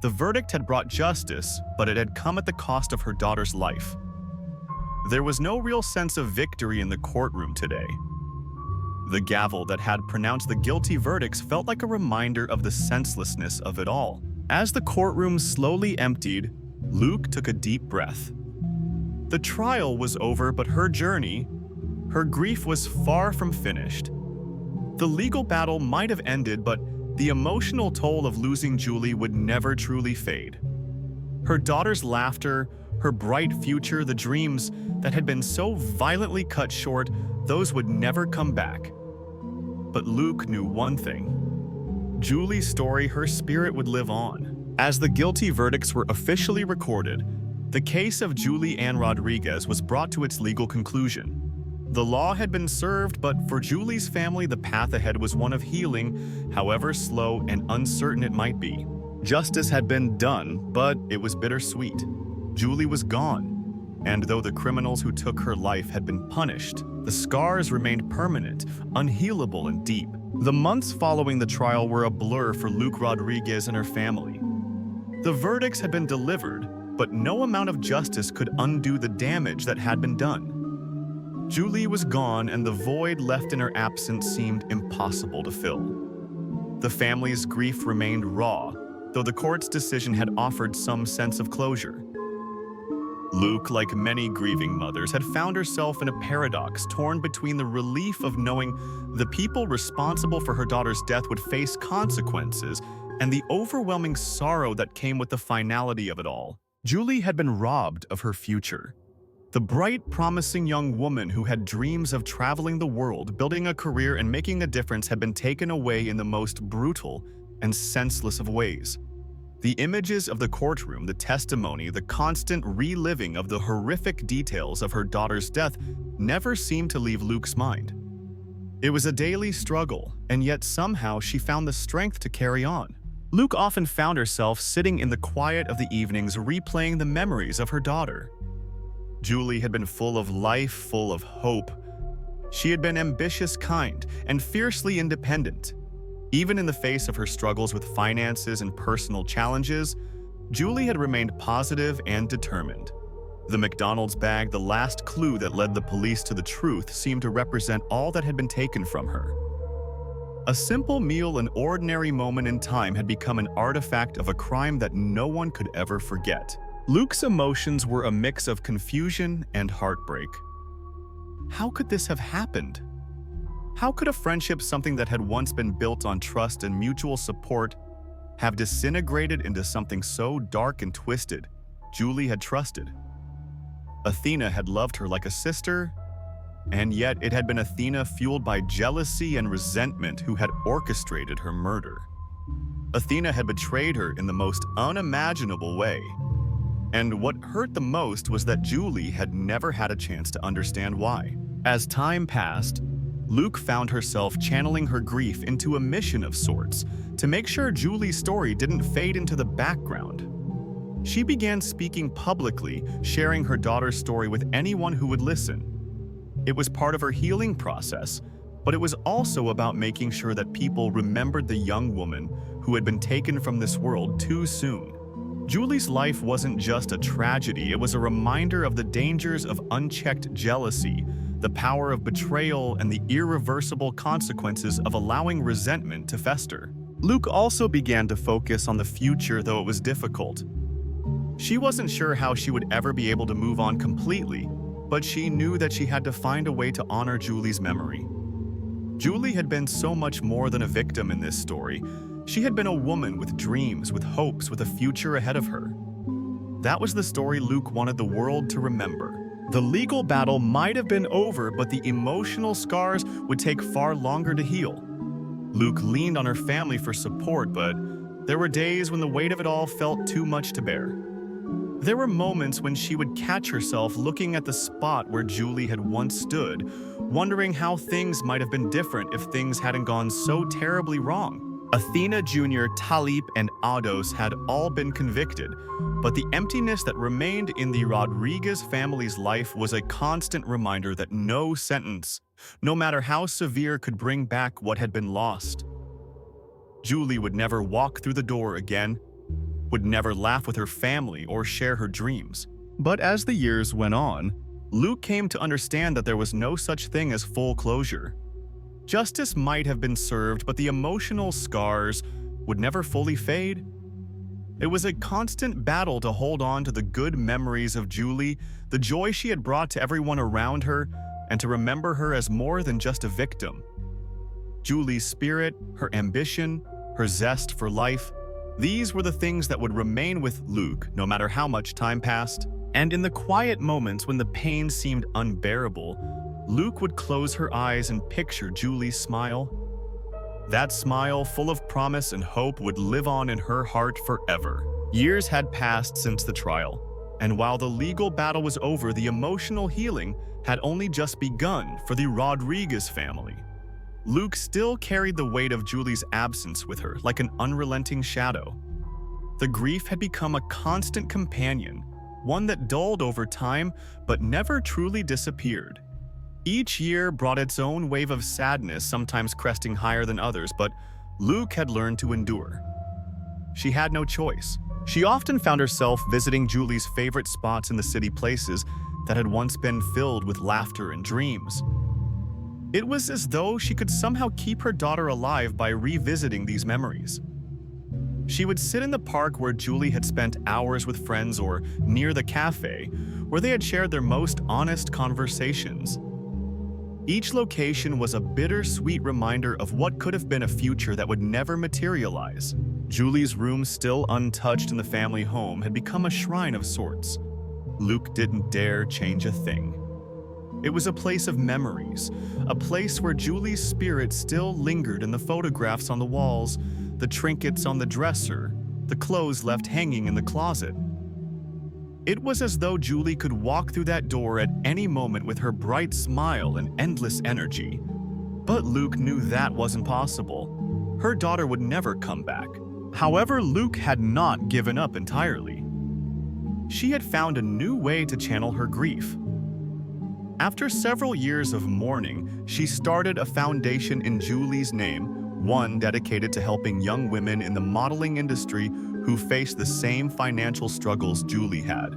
The verdict had brought justice, but it had come at the cost of her daughter's life. There was no real sense of victory in the courtroom today. The gavel that had pronounced the guilty verdicts felt like a reminder of the senselessness of it all. As the courtroom slowly emptied, Luke took a deep breath. The trial was over, but her journey, her grief was far from finished. The legal battle might have ended, but the emotional toll of losing Julie would never truly fade. Her daughter's laughter, her bright future, the dreams that had been so violently cut short, those would never come back. But Luke knew one thing. Julie's story, her spirit would live on. As the guilty verdicts were officially recorded, the case of Julie Ann Rodriguez was brought to its legal conclusion. The law had been served, but for Julie's family, the path ahead was one of healing, however slow and uncertain it might be. Justice had been done, but it was bittersweet. Julie was gone, and though the criminals who took her life had been punished, the scars remained permanent, unhealable, and deep. The months following the trial were a blur for Luke Rodriguez and her family. The verdicts had been delivered, but no amount of justice could undo the damage that had been done. Julie was gone, and the void left in her absence seemed impossible to fill. The family's grief remained raw, though the court's decision had offered some sense of closure. Luke, like many grieving mothers, had found herself in a paradox, torn between the relief of knowing the people responsible for her daughter's death would face consequences and the overwhelming sorrow that came with the finality of it all. Julie had been robbed of her future. The bright, promising young woman who had dreams of traveling the world, building a career, and making a difference had been taken away in the most brutal and senseless of ways. The images of the courtroom, the testimony, the constant reliving of the horrific details of her daughter's death never seemed to leave Luke's mind. It was a daily struggle, and yet somehow she found the strength to carry on. Luke often found herself sitting in the quiet of the evenings replaying the memories of her daughter. Julie had been full of life, full of hope. She had been ambitious, kind, and fiercely independent. Even in the face of her struggles with finances and personal challenges, Julie had remained positive and determined. The McDonald's bag, the last clue that led the police to the truth, seemed to represent all that had been taken from her. A simple meal, an ordinary moment in time, had become an artifact of a crime that no one could ever forget. Luke's emotions were a mix of confusion and heartbreak. How could this have happened? How could a friendship, something that had once been built on trust and mutual support, have disintegrated into something so dark and twisted Julie had trusted? Athena had loved her like a sister, and yet it had been Athena, fueled by jealousy and resentment, who had orchestrated her murder. Athena had betrayed her in the most unimaginable way. And what hurt the most was that Julie had never had a chance to understand why. As time passed, Luke found herself channeling her grief into a mission of sorts to make sure Julie's story didn't fade into the background. She began speaking publicly, sharing her daughter's story with anyone who would listen. It was part of her healing process, but it was also about making sure that people remembered the young woman who had been taken from this world too soon. Julie's life wasn't just a tragedy, it was a reminder of the dangers of unchecked jealousy, the power of betrayal, and the irreversible consequences of allowing resentment to fester. Luke also began to focus on the future, though it was difficult. She wasn't sure how she would ever be able to move on completely, but she knew that she had to find a way to honor Julie's memory. Julie had been so much more than a victim in this story. She had been a woman with dreams, with hopes, with a future ahead of her. That was the story Luke wanted the world to remember. The legal battle might have been over, but the emotional scars would take far longer to heal. Luke leaned on her family for support, but there were days when the weight of it all felt too much to bear. There were moments when she would catch herself looking at the spot where Julie had once stood, wondering how things might have been different if things hadn't gone so terribly wrong. Athena Jr., Talib, and Ados had all been convicted, but the emptiness that remained in the Rodriguez family's life was a constant reminder that no sentence, no matter how severe, could bring back what had been lost. Julie would never walk through the door again, would never laugh with her family or share her dreams. But as the years went on, Luke came to understand that there was no such thing as full closure. Justice might have been served, but the emotional scars would never fully fade. It was a constant battle to hold on to the good memories of Julie, the joy she had brought to everyone around her, and to remember her as more than just a victim. Julie's spirit, her ambition, her zest for life, these were the things that would remain with Luke no matter how much time passed. And in the quiet moments when the pain seemed unbearable, Luke would close her eyes and picture Julie's smile. That smile, full of promise and hope, would live on in her heart forever. Years had passed since the trial, and while the legal battle was over, the emotional healing had only just begun for the Rodriguez family. Luke still carried the weight of Julie's absence with her like an unrelenting shadow. The grief had become a constant companion, one that dulled over time but never truly disappeared. Each year brought its own wave of sadness, sometimes cresting higher than others, but Luke had learned to endure. She had no choice. She often found herself visiting Julie's favorite spots in the city, places that had once been filled with laughter and dreams. It was as though she could somehow keep her daughter alive by revisiting these memories. She would sit in the park where Julie had spent hours with friends, or near the cafe where they had shared their most honest conversations. Each location was a bittersweet reminder of what could have been a future that would never materialize. Julie's room, still untouched in the family home, had become a shrine of sorts. Luke didn't dare change a thing. It was a place of memories, a place where Julie's spirit still lingered in the photographs on the walls, the trinkets on the dresser, the clothes left hanging in the closet. It was as though Julie could walk through that door at any moment with her bright smile and endless energy. But Luke knew that wasn't possible. Her daughter would never come back. However, Luke had not given up entirely. She had found a new way to channel her grief. After several years of mourning, she started a foundation in Julie's name, one dedicated to helping young women in the modeling industry who faced the same financial struggles Julie had.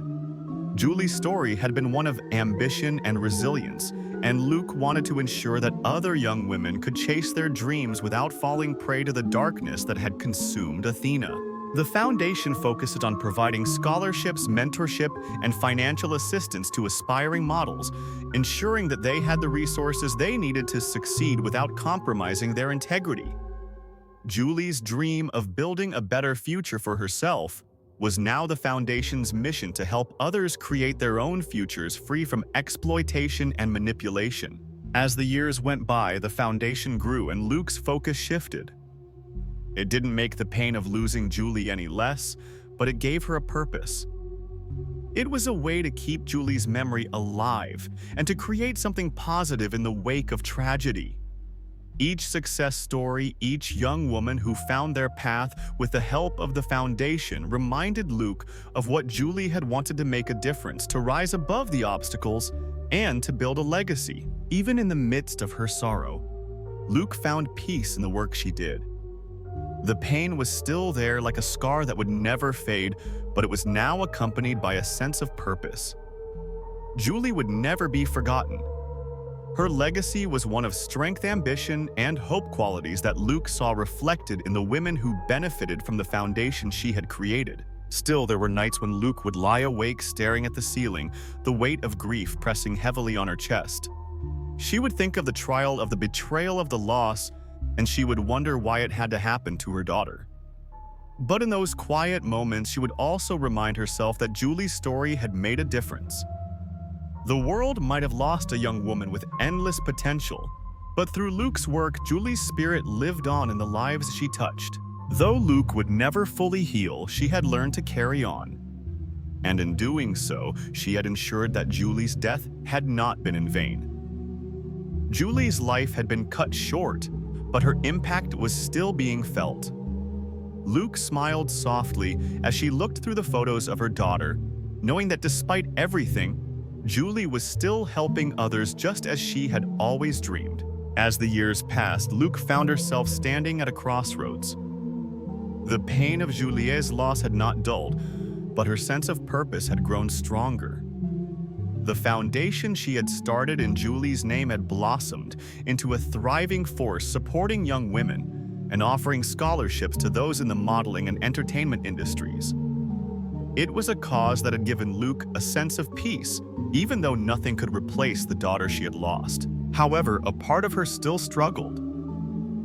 Julie's story had been one of ambition and resilience, and Luke wanted to ensure that other young women could chase their dreams without falling prey to the darkness that had consumed Athena. The foundation focused on providing scholarships, mentorship, and financial assistance to aspiring models, ensuring that they had the resources they needed to succeed without compromising their integrity. Julie's dream of building a better future for herself was now the foundation's mission to help others create their own futures free from exploitation and manipulation. As the years went by, the foundation grew and Luke's focus shifted. It didn't make the pain of losing Julie any less, but it gave her a purpose. It was a way to keep Julie's memory alive and to create something positive in the wake of tragedy. Each success story, each young woman who found their path with the help of the foundation reminded Luke of what Julie had wanted to make a difference, to rise above the obstacles, and to build a legacy. Even in the midst of her sorrow, Luke found peace in the work she did. The pain was still there like a scar that would never fade, but it was now accompanied by a sense of purpose. Julie would never be forgotten. Her legacy was one of strength, ambition, and hope, qualities that Luke saw reflected in the women who benefited from the foundation she had created. Still, there were nights when Luke would lie awake staring at the ceiling, the weight of grief pressing heavily on her chest. She would think of the trial, of the betrayal, of the loss, and she would wonder why it had to happen to her daughter. But in those quiet moments, she would also remind herself that Julie's story had made a difference. The world might have lost a young woman with endless potential, but through Luke's work, Julie's spirit lived on in the lives she touched. Though Luke would never fully heal, she had learned to carry on. And in doing so, she had ensured that Julie's death had not been in vain. Julie's life had been cut short, but her impact was still being felt. Luke smiled softly as she looked through the photos of her daughter, knowing that despite everything, Julie was still helping others just as she had always dreamed. As the years passed, Luke found herself standing at a crossroads. The pain of Julie's loss had not dulled, but her sense of purpose had grown stronger. The foundation she had started in Julie's name had blossomed into a thriving force, supporting young women and offering scholarships to those in the modeling and entertainment industries. It was a cause that had given Luke a sense of peace, even though nothing could replace the daughter she had lost. However, a part of her still struggled.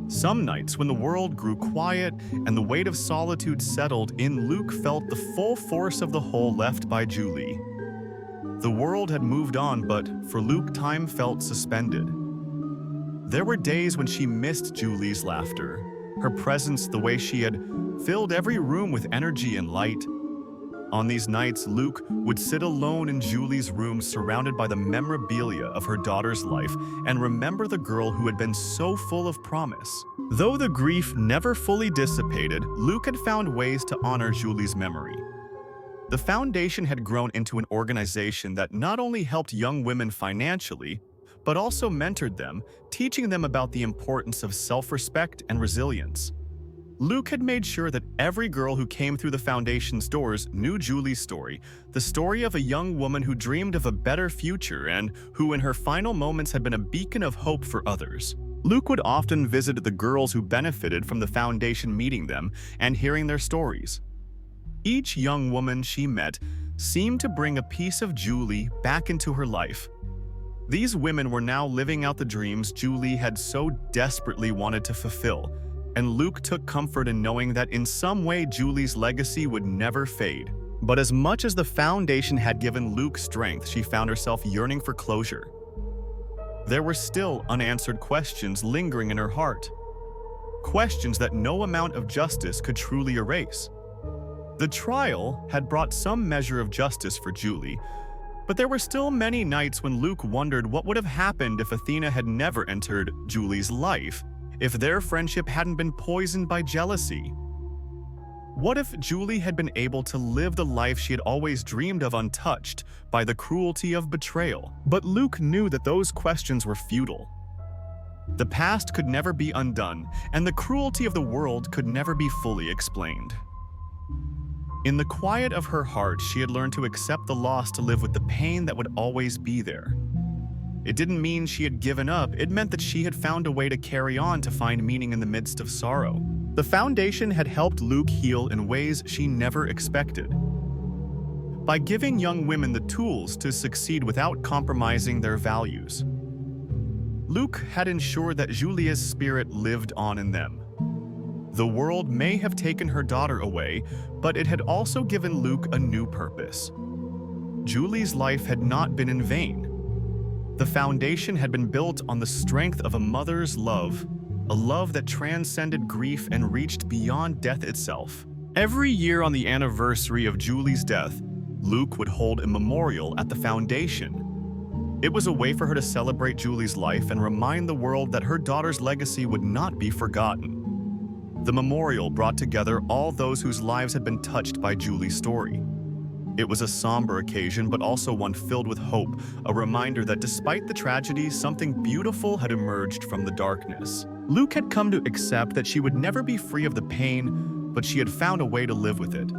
Some nights when the world grew quiet and the weight of solitude settled in, Luke felt the full force of the hole left by Julie. The world had moved on, but for Luke, time felt suspended. There were days when she missed Julie's laughter, her presence, the way she had filled every room with energy and light. On these nights, Luke would sit alone in Julie's room, surrounded by the memorabilia of her daughter's life, and remember the girl who had been so full of promise. Though the grief never fully dissipated, Luke had found ways to honor Julie's memory. The foundation had grown into an organization that not only helped young women financially, but also mentored them, teaching them about the importance of self-respect and resilience. Luke had made sure that every girl who came through the foundation's doors knew Julie's story, the story of a young woman who dreamed of a better future and who in her final moments had been a beacon of hope for others. Luke would often visit the girls who benefited from the foundation, meeting them and hearing their stories. Each young woman she met seemed to bring a piece of Julie back into her life. These women were now living out the dreams Julie had so desperately wanted to fulfill, and Luke took comfort in knowing that in some way Julie's legacy would never fade. But as much as the foundation had given Luke strength, she found herself yearning for closure. There were still unanswered questions lingering in her heart. Questions that no amount of justice could truly erase. The trial had brought some measure of justice for Julie, but there were still many nights when Luke wondered what would have happened if Athena had never entered Julie's life, if their friendship hadn't been poisoned by jealousy. What if Julie had been able to live the life she had always dreamed of, untouched by the cruelty of betrayal? But Luke knew that those questions were futile. The past could never be undone, and the cruelty of the world could never be fully explained. In the quiet of her heart, she had learned to accept the loss, to live with the pain that would always be there. It didn't mean she had given up, it meant that she had found a way to carry on, to find meaning in the midst of sorrow. The foundation had helped Luke heal in ways she never expected. By giving young women the tools to succeed without compromising their values, Luke had ensured that Julia's spirit lived on in them. The world may have taken her daughter away, but it had also given Luke a new purpose. Julie's life had not been in vain. The foundation had been built on the strength of a mother's love, a love that transcended grief and reached beyond death itself. Every year on the anniversary of Julie's death, Luke would hold a memorial at the foundation. It was a way for her to celebrate Julie's life and remind the world that her daughter's legacy would not be forgotten. The memorial brought together all those whose lives had been touched by Julie's story. It was a somber occasion, but also one filled with hope, a reminder that despite the tragedy, something beautiful had emerged from the darkness. Luke had come to accept that she would never be free of the pain, but she had found a way to live with it.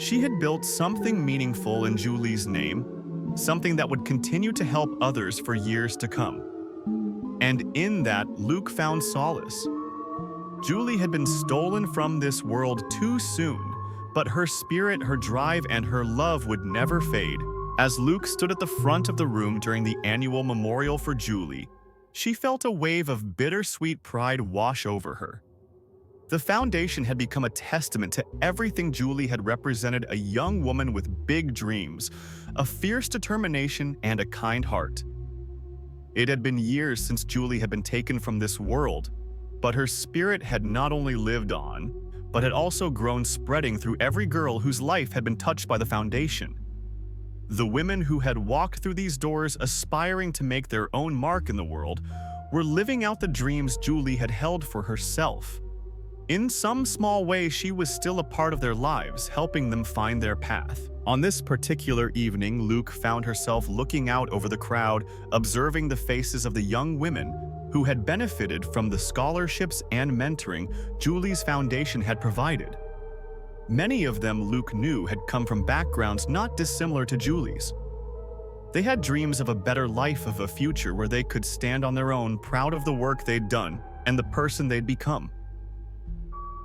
She had built something meaningful in Julie's name, something that would continue to help others for years to come. And in that, Luke found solace. Julie had been stolen from this world too soon, but her spirit, her drive, and her love would never fade. As Luke stood at the front of the room during the annual memorial for Julie, she felt a wave of bittersweet pride wash over her. The foundation had become a testament to everything Julie had represented: a young woman with big dreams, a fierce determination, and a kind heart. It had been years since Julie had been taken from this world, but her spirit had not only lived on, but had also grown, spreading through every girl whose life had been touched by the foundation. The women who had walked through these doors aspiring to make their own mark in the world were living out the dreams Julie had held for herself. In some small way, she was still a part of their lives, helping them find their path. On this particular evening, Luke found herself looking out over the crowd, observing the faces of the young women who had benefited from the scholarships and mentoring Julie's foundation had provided. Many of them, Luke knew, had come from backgrounds not dissimilar to Julie's. They had dreams of a better life, of a future where they could stand on their own, proud of the work they'd done and the person they'd become.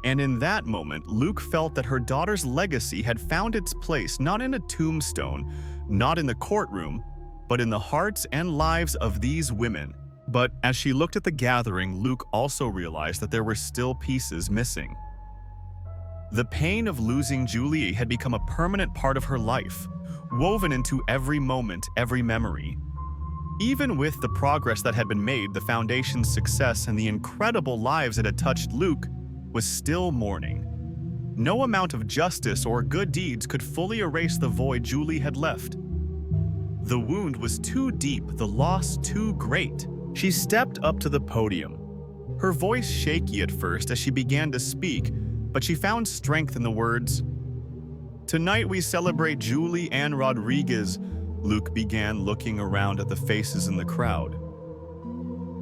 And in that moment, Luke felt that her daughter's legacy had found its place not in a tombstone, not in the courtroom, but in the hearts and lives of these women. But as she looked at the gathering, Luke also realized that there were still pieces missing. The pain of losing Julie had become a permanent part of her life, woven into every moment, every memory. Even with the progress that had been made, the foundation's success, and the incredible lives it had touched, Luke was still mourning. No amount of justice or good deeds could fully erase the void Julie had left. The wound was too deep, the loss too great. She stepped up to the podium, her voice shaky at first as she began to speak, but she found strength in the words. "Tonight we celebrate Julie Ann Rodriguez," Luke began, looking around at the faces in the crowd.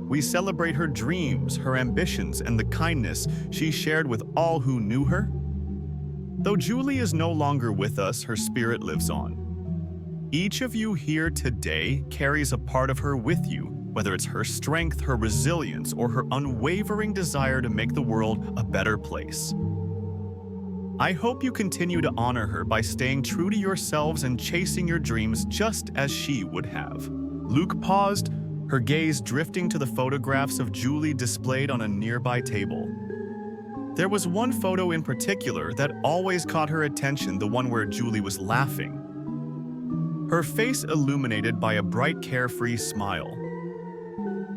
"We celebrate her dreams, her ambitions, and the kindness she shared with all who knew her. Though Julie is no longer with us, her spirit lives on. Each of you here today carries a part of her with you, whether it's her strength, her resilience, or her unwavering desire to make the world a better place. I hope you continue to honor her by staying true to yourselves and chasing your dreams just as she would have." Luke paused, her gaze drifting to the photographs of Julie displayed on a nearby table. There was one photo in particular that always caught her attention, the one where Julie was laughing, her face illuminated by a bright, carefree smile.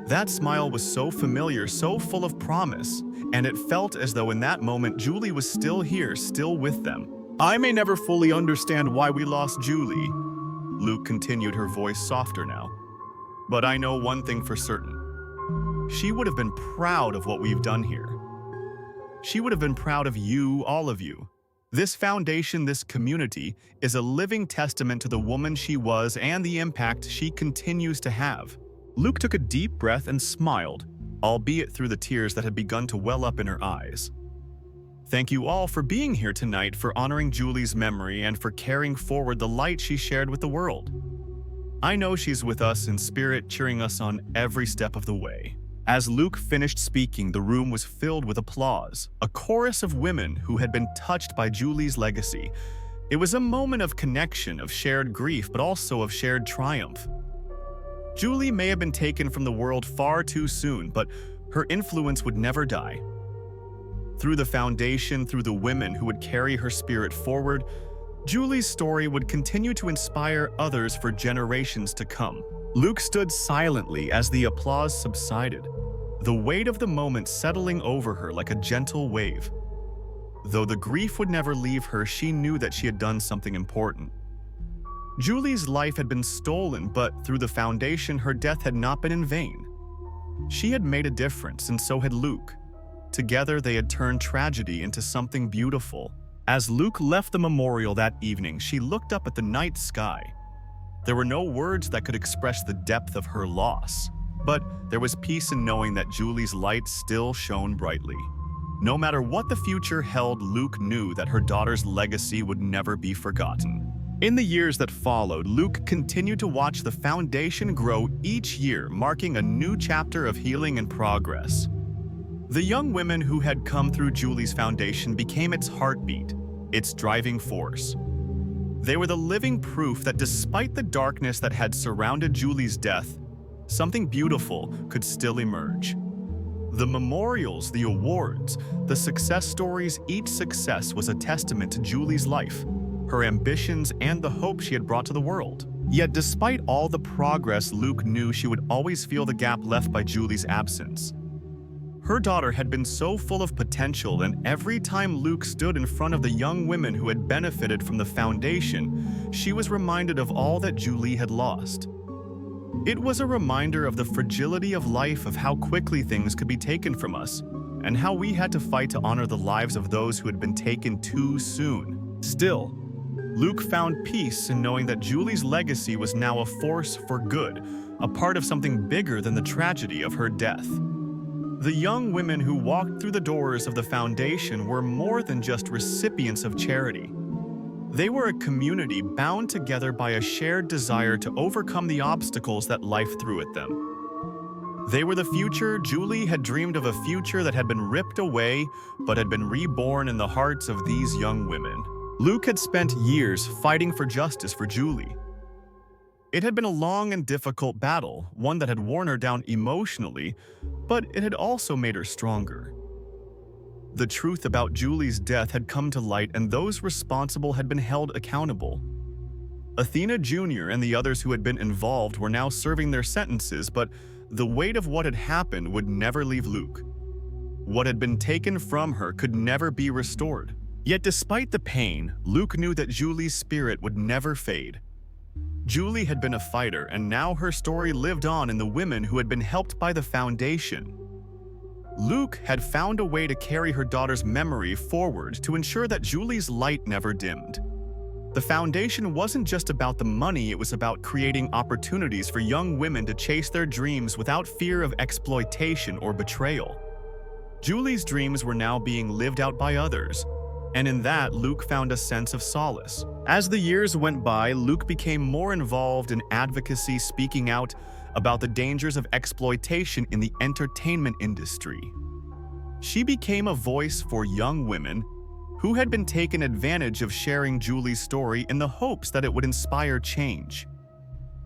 That smile was so familiar, so full of promise, and it felt as though in that moment Julie was still here, still with them. "I may never fully understand why we lost Julie," Luke continued, her voice softer now. "But I know one thing for certain. She would have been proud of what we've done here. She would have been proud of you, all of you. This foundation, this community, is a living testament to the woman she was and the impact she continues to have." Luke took a deep breath and smiled, albeit through the tears that had begun to well up in her eyes. "Thank you all for being here tonight, for honoring Julie's memory, and for carrying forward the light she shared with the world. I know she's with us in spirit, cheering us on every step of the way." As Luke finished speaking, the room was filled with applause, a chorus of women who had been touched by Julie's legacy. It was a moment of connection, of shared grief, but also of shared triumph. Julie may have been taken from the world far too soon, but her influence would never die. Through the foundation, through the women who would carry her spirit forward, Julie's story would continue to inspire others for generations to come. Luke stood silently as the applause subsided, the weight of the moment settling over her like a gentle wave. Though the grief would never leave her, she knew that she had done something important. Julie's life had been stolen, but through the Foundation, her death had not been in vain. She had made a difference, and so had Luke. Together, they had turned tragedy into something beautiful. As Luke left the memorial that evening, she looked up at the night sky. There were no words that could express the depth of her loss, but there was peace in knowing that Julie's light still shone brightly. No matter what the future held, Luke knew that her daughter's legacy would never be forgotten. In the years that followed, Luke continued to watch the Foundation grow each year, marking a new chapter of healing and progress. The young women who had come through Julie's Foundation became its heartbeat, its driving force. They were the living proof that despite the darkness that had surrounded Julie's death, something beautiful could still emerge. The memorials, the awards, the success stories, each success was a testament to Julie's life, her ambitions, and the hope she had brought to the world. Yet despite all the progress, Luke knew she would always feel the gap left by Julie's absence. Her daughter had been so full of potential, and every time Luke stood in front of the young women who had benefited from the Foundation, she was reminded of all that Julie had lost. It was a reminder of the fragility of life, of how quickly things could be taken from us, and how we had to fight to honor the lives of those who had been taken too soon. Still, Luke found peace in knowing that Julie's legacy was now a force for good, a part of something bigger than the tragedy of her death. The young women who walked through the doors of the Foundation were more than just recipients of charity. They were a community bound together by a shared desire to overcome the obstacles that life threw at them. They were the future. Julie had dreamed of a future that had been ripped away, but had been reborn in the hearts of these young women. Luke had spent years fighting for justice for Julie. It had been a long and difficult battle, one that had worn her down emotionally, but it had also made her stronger. The truth about Julie's death had come to light, and those responsible had been held accountable. Athena Jr. and the others who had been involved were now serving their sentences, but the weight of what had happened would never leave Luke. What had been taken from her could never be restored. Yet despite the pain, Luke knew that Julie's spirit would never fade. Julie had been a fighter, and now her story lived on in the women who had been helped by the Foundation. Luke had found a way to carry her daughter's memory forward to ensure that Julie's light never dimmed. The Foundation wasn't just about the money, it was about creating opportunities for young women to chase their dreams without fear of exploitation or betrayal. Julie's dreams were now being lived out by others, and in that, Luke found a sense of solace. As the years went by, Luke became more involved in advocacy, speaking out about the dangers of exploitation in the entertainment industry. She became a voice for young women who had been taken advantage of, sharing Julie's story in the hopes that it would inspire change.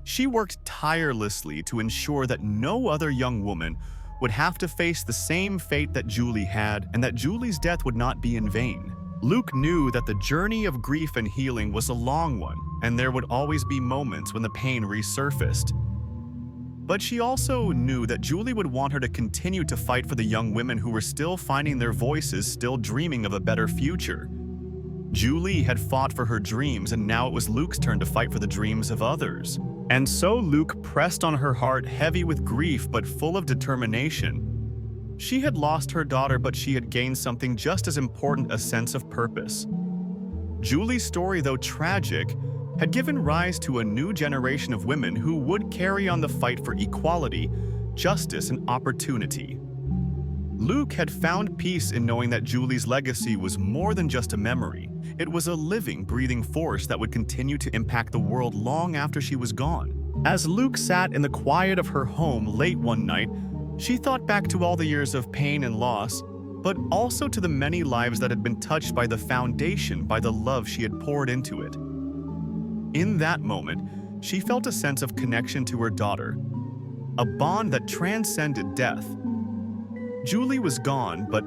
She worked tirelessly to ensure that no other young woman would have to face the same fate that Julie had, and that Julie's death would not be in vain. Luke knew that the journey of grief and healing was a long one, and there would always be moments when the pain resurfaced. But she also knew that Julie would want her to continue to fight for the young women who were still finding their voices, still dreaming of a better future. Julie had fought for her dreams, and now it was Luke's turn to fight for the dreams of others. And so Luke pressed on her heart, heavy with grief but full of determination. She had lost her daughter, but she had gained something just as important, a sense of purpose. Julie's story, though tragic, had given rise to a new generation of women who would carry on the fight for equality, justice, and opportunity. Luke had found peace in knowing that Julie's legacy was more than just a memory. It was a living, breathing force that would continue to impact the world long after she was gone. As Luke sat in the quiet of her home late one night, she thought back to all the years of pain and loss, but also to the many lives that had been touched by the Foundation, by the love she had poured into it. In that moment, she felt a sense of connection to her daughter, a bond that transcended death. Julie was gone, but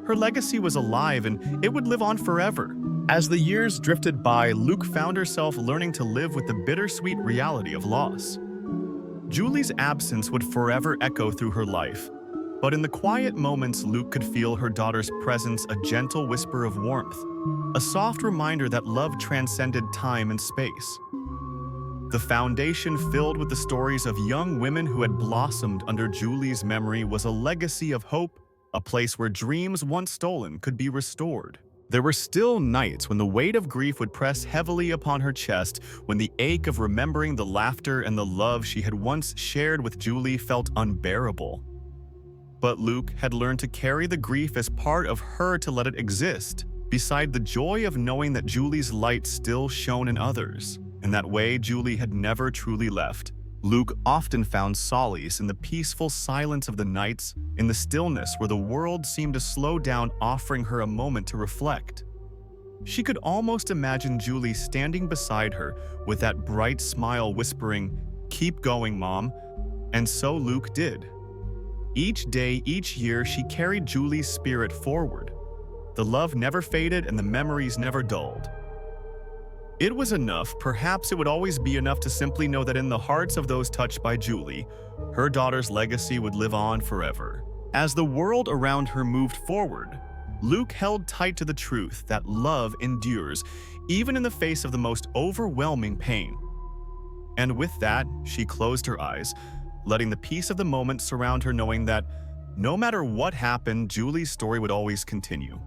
her legacy was alive, and it would live on forever. As the years drifted by, Luke found herself learning to live with the bittersweet reality of loss. Julie's absence would forever echo through her life, but in the quiet moments, Luke could feel her daughter's presence, a gentle whisper of warmth, a soft reminder that love transcended time and space. The foundation filled with the stories of young women who had blossomed under Julie's memory was a legacy of hope, a place where dreams once stolen could be restored. There were still nights when the weight of grief would press heavily upon her chest, when the ache of remembering the laughter and the love she had once shared with Julie felt unbearable. But Luke had learned to carry the grief as part of her, to let it exist, beside the joy of knowing that Julie's light still shone in others. In that way, Julie had never truly left. Luke often found solace in the peaceful silence of the nights, in the stillness where the world seemed to slow down, offering her a moment to reflect. She could almost imagine Julie standing beside her with that bright smile, whispering, "Keep going, Mom." And so Luke did. Each day, each year, she carried Julie's spirit forward. The love never faded and the memories never dulled. It was enough, perhaps it would always be enough, to simply know that in the hearts of those touched by Julie, her daughter's legacy would live on forever. As the world around her moved forward, Luke held tight to the truth that love endures, even in the face of the most overwhelming pain. And with that, she closed her eyes, letting the peace of the moment surround her, knowing that no matter what happened, Julie's story would always continue.